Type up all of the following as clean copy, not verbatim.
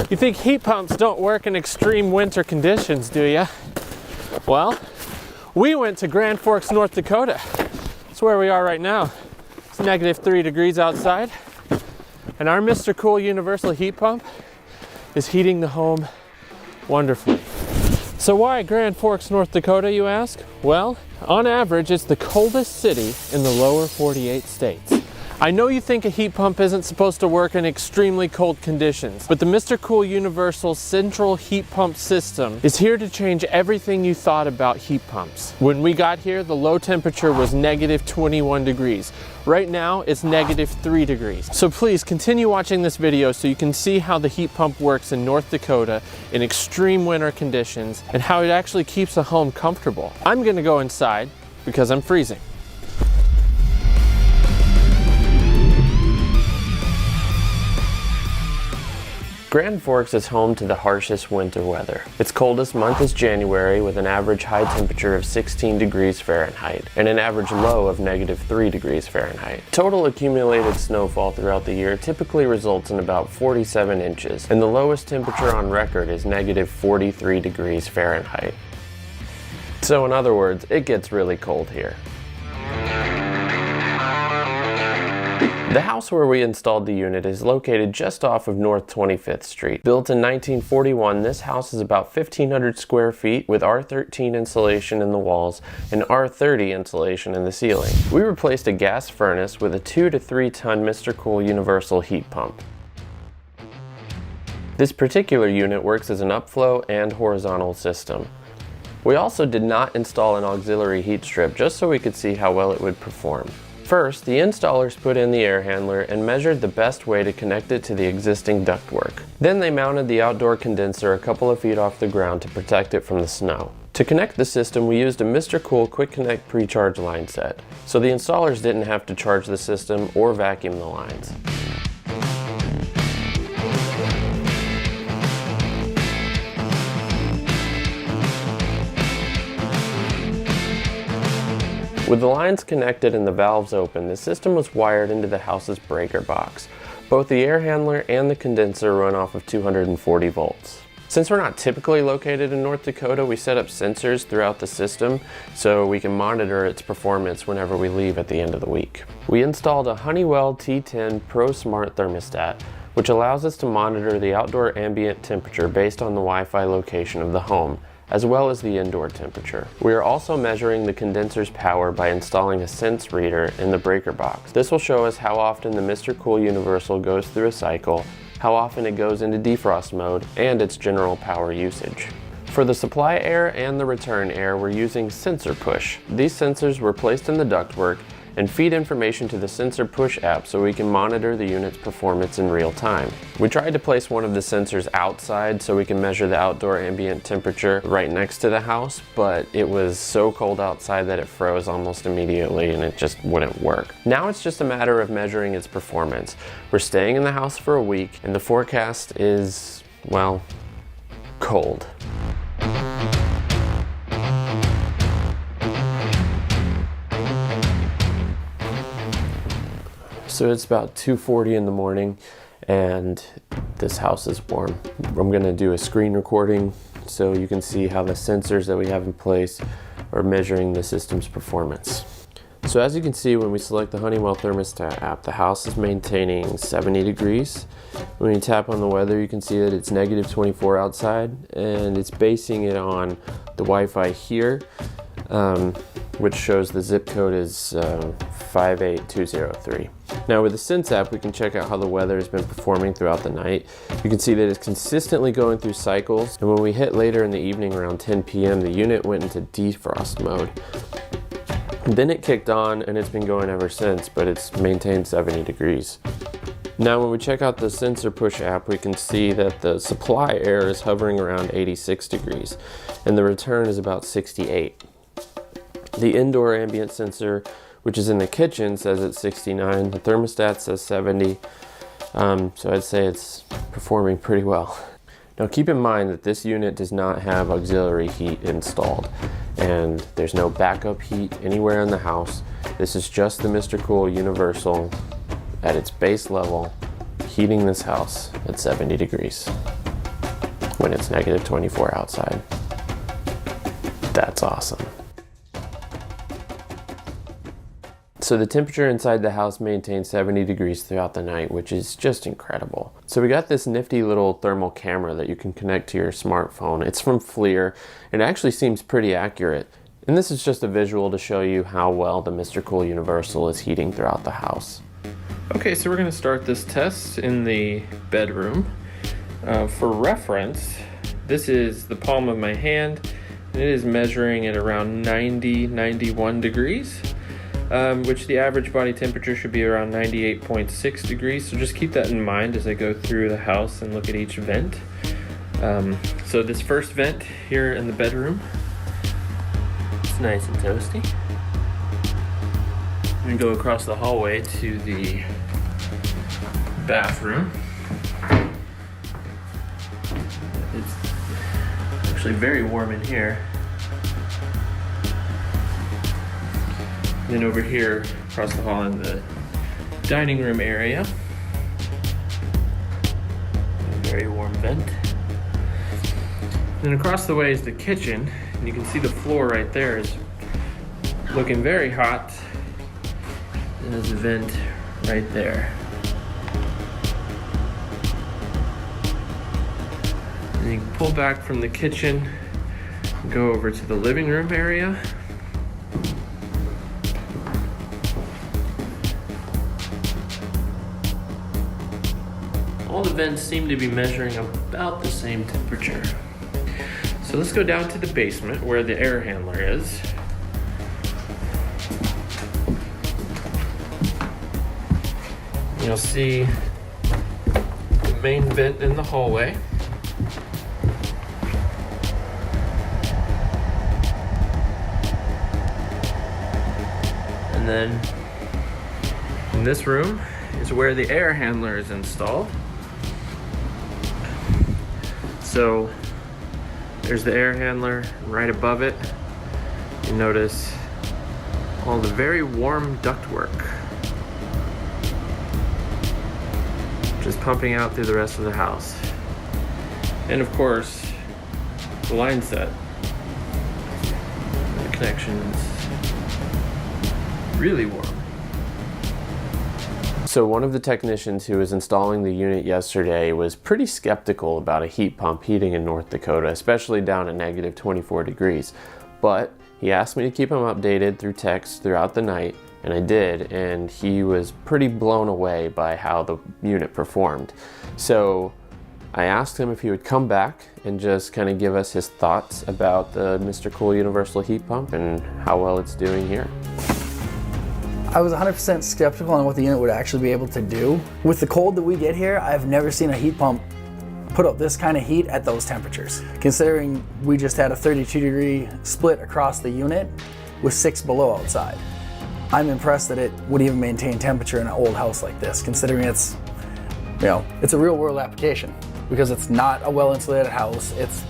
You think heat pumps don't work in extreme winter conditions, do ya? Well, we went to Grand Forks, North Dakota. That's where we are right now. It's -3 degrees outside, and our MrCool Universal heat pump is heating the home wonderfully. So why Grand Forks, North Dakota, you ask? Well, on average, it's the coldest city in the lower 48 states. I know you think a heat pump isn't supposed to work in extremely cold conditions, but the MrCool Universal Central Heat Pump System is here to change everything you thought about heat pumps. When we got here, the low temperature was -21 degrees. Right now, it's -3 degrees. So please continue watching this video so you can see how the heat pump works in North Dakota in extreme winter conditions and how it actually keeps a home comfortable. I'm gonna go inside because I'm freezing. Grand Forks is home to the harshest winter weather. Its coldest month is January, with an average high temperature of 16 degrees Fahrenheit and an average low of -3 degrees Fahrenheit. Total accumulated snowfall throughout the year typically results in about 47 inches, and the lowest temperature on record is -43 degrees Fahrenheit. So in other words, it gets really cold here. The house where we installed the unit is located just off of North 25th Street. Built in 1941, this house is about 1,500 square feet with R13 insulation in the walls and R30 insulation in the ceiling. We replaced a gas furnace with a 2 to 3 ton MrCool Universal heat pump. This particular unit works as an upflow and horizontal system. We also did not install an auxiliary heat strip just so we could see how well it would perform. First, the installers put in the air handler and measured the best way to connect it to the existing ductwork. Then they mounted the outdoor condenser a couple of feet off the ground to protect it from the snow. To connect the system, we used a MrCool Quick Connect pre-charge line set, so the installers didn't have to charge the system or vacuum the lines. With the lines connected and the valves open, the system was wired into the house's breaker box. Both the air handler and the condenser run off of 240 volts. Since we're not typically located in North Dakota, we set up sensors throughout the system so we can monitor its performance whenever we leave at the end of the week. We installed a Honeywell T10 Pro Smart thermostat, which allows us to monitor the outdoor ambient temperature based on the Wi-Fi location of the home, as well as the indoor temperature. We are also measuring the condenser's power by installing a sense reader in the breaker box. This will show us how often the MrCool Universal goes through a cycle, how often it goes into defrost mode, and its general power usage. For the supply air and the return air, we're using sensor push. These sensors were placed in the ductwork and feed information to the Sensor Push app so we can monitor the unit's performance in real time. We tried to place one of the sensors outside so we can measure the outdoor ambient temperature right next to the house, but it was so cold outside that it froze almost immediately and it just wouldn't work. Now it's just a matter of measuring its performance. We're staying in the house for a week and the forecast is, well, cold. So it's about 2:40 in the morning and this house is warm. I'm gonna do a screen recording so you can see how the sensors that we have in place are measuring the system's performance. So as you can see, when we select the Honeywell thermostat app, the house is maintaining 70 degrees. When you tap on the weather, you can see that it's -24 outside, and it's basing it on the Wi-Fi here, which shows the zip code is 58203. Now with the Sense app, we can check out how the weather has been performing throughout the night. You can see that it's consistently going through cycles, and when we hit later in the evening around 10 p.m., the unit went into defrost mode. Then it kicked on and it's been going ever since, but it's maintained 70 degrees. Now when we check out the Sensor Push app, we can see that the supply air is hovering around 86 degrees and the return is about 68. The indoor ambient sensor, which is in the kitchen, says it's 69. The thermostat says 70. So I'd say it's performing pretty well. Now keep in mind that this unit does not have auxiliary heat installed, and there's no backup heat anywhere in the house. This is just the MrCool Universal at its base level, heating this house at 70 degrees. when it's negative 24 outside. That's awesome. So the temperature inside the house maintains 70 degrees throughout the night, which is just incredible. So we got this nifty little thermal camera that you can connect to your smartphone. It's from FLIR. It actually seems pretty accurate. And this is just a visual to show you how well the MrCool Universal is heating throughout the house. Okay, so we're gonna start this test in the bedroom. For reference, this is the palm of my hand, and it is measuring at around 91 degrees. Which the average body temperature should be around 98.6 degrees. So just keep that in mind as I go through the house and look at each vent. So this first vent here in the bedroom, it's nice and toasty. I'm gonna go across the hallway to the bathroom. It's actually very warm in here. Then over here, across the hall in the dining room area, a very warm vent. Then across the way is the kitchen, and you can see the floor right there is looking very hot. And there's a vent right there. And you can pull back from the kitchen and go over to the living room area. All the vents seem to be measuring about the same temperature. So let's go down to the basement where the air handler is. You'll see the main vent in the hallway. And then in this room is where the air handler is installed. So there's the air handler right above it. You notice all the very warm ductwork just pumping out through the rest of the house. And of course, the line set. The connection's really warm. So one of the technicians who was installing the unit yesterday was pretty skeptical about a heat pump heating in North Dakota, especially down at negative 24 degrees. But he asked me to keep him updated through text throughout the night, and I did, and he was pretty blown away by how the unit performed. So I asked him if he would come back and just kind of give us his thoughts about the MrCool Universal heat pump and how well it's doing here. I was 100% skeptical on what the unit would actually be able to do. With the cold that we get here, I've never seen a heat pump put up this kind of heat at those temperatures. Considering we just had a 32-degree split across the unit with 6 below outside. I'm impressed that it would even maintain temperature in an old house like this, considering it's, you know, it's a real world application because it's not a well-insulated house. It's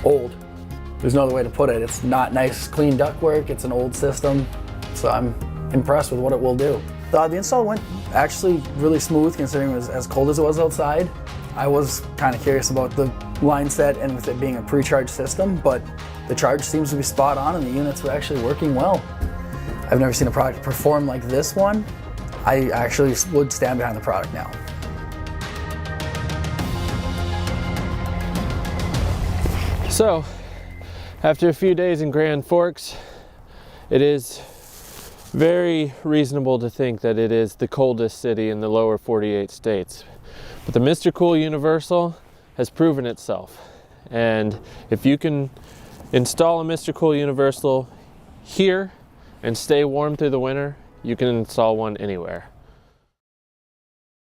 old. There's no other way to put it. It's not nice, clean ductwork. It's an old system. So I'm impressed with what it will do. The install went actually really smooth considering it was as cold as it was outside. I was kind of curious about the line set and with it being a pre-charged system, but the charge seems to be spot on and the units were actually working well. I've never seen a product perform like this one. I actually would stand behind the product now. So, after a few days in Grand Forks, it is very reasonable to think that it is the coldest city in the lower 48 states. But the MrCool Universal has proven itself. And if you can install a MrCool Universal here and stay warm through the winter, you can install one anywhere.